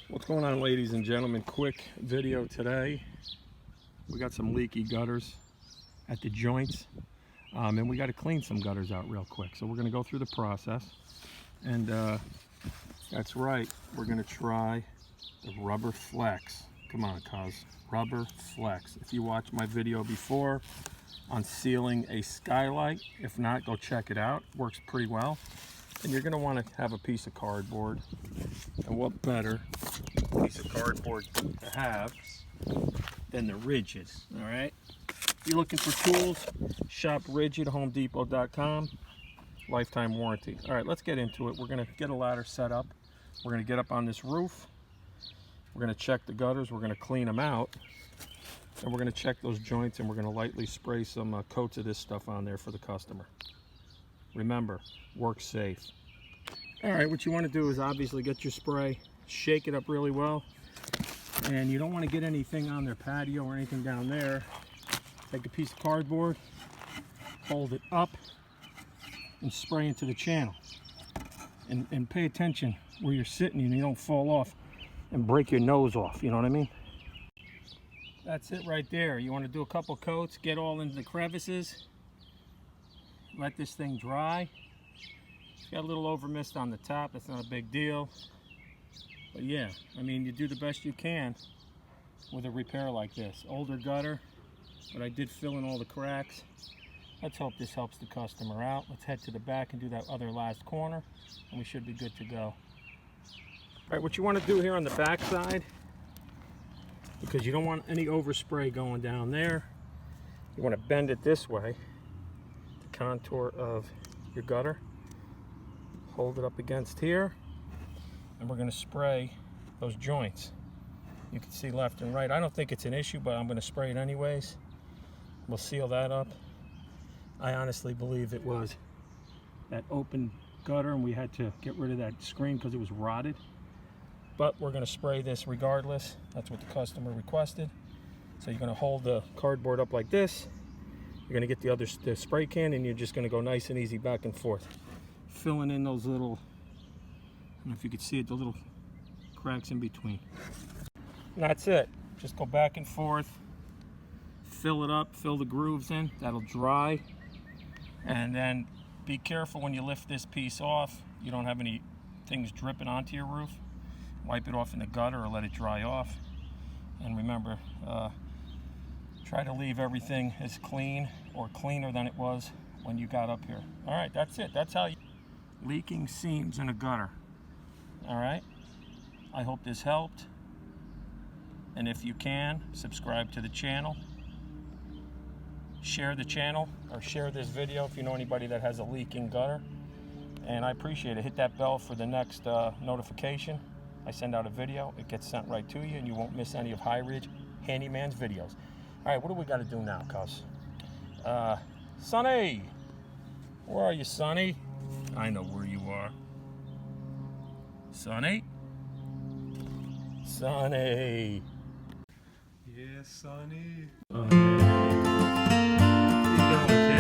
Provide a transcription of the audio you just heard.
What's going on, ladies and gentlemen? Quick video today. We got some leaky gutters at the joints, and we got to clean some gutters out real quick. So we're going to go through the process, and that's right, we're going to try the rubber FLEXX. Come on, cuz. Rubber FLEXX. If you watched my video before on sealing a skylight, if not, go check it out. Works pretty well. And you're going to want to have a piece of cardboard. And what better piece of cardboard to have than the ridges, all right? If you're looking for tools, shop rigid, homedepot.com, lifetime warranty. All right, let's get into it. We're going to get a ladder set up. We're going to get up on this roof. We're going to check the gutters. We're going to clean them out. And we're going to check those joints, and we're going to lightly spray some coats of this stuff on there for the customer. Remember, work safe. All right, what you want to do is obviously get your spray, shake it up really well, and you don't want to get anything on their patio or anything down there. Take a piece of cardboard, hold it up, and spray into the channel. And pay attention where you're sitting and you don't fall off and break your nose off, you know what I mean? That's it right there. You want to do a couple coats, get all into the crevices, let this thing dry. It's got a little over mist on the top. That's not a big deal. But yeah, I mean, you do the best you can with a repair like this. Older gutter, but I did fill in all the cracks. Let's hope this helps the customer out. Let's head to the back and do that other last corner, and we should be good to go. All right, what you want to do here on the back side, because you don't want any overspray going down there, you want to bend it this way, the contour of your gutter. Hold it up against here, and we're going to spray those joints. You can see left and right. I don't think it's an issue, but I'm going to spray it anyways. We'll seal that up. I honestly believe it was that open gutter, and we had to get rid of that screen because it was rotted. But we're going to spray this regardless. That's what the customer requested. So you're going to hold the cardboard up like this. You're going to get the spray can, and you're just going to go nice and easy back and forth, filling in those little, I don't know if you could see it, the little cracks in between. And that's it. Just go back and forth, fill it up, fill the grooves in. That'll dry. And then be careful when you lift this piece off, you don't have any things dripping onto your roof. Wipe it off in the gutter or let it dry off. And remember, try to leave everything as clean or cleaner than it was when you got up here. All right, that's it. That's how you leaking seams in a gutter. All right, I hope this helped, and if you can, subscribe to the channel, share the channel, or share this video if you know anybody that has a leaking gutter, and I appreciate it. Hit that bell for the next notification. I send out a video, it gets sent right to you, and you won't miss any of High Ridge Handyman's videos. All right, what do we got to do now, cuz? Sonny, where are you, Sonny? I know where you are. Sonny? Sonny. Yeah, Sonny. Sonny. What are you doing, kid?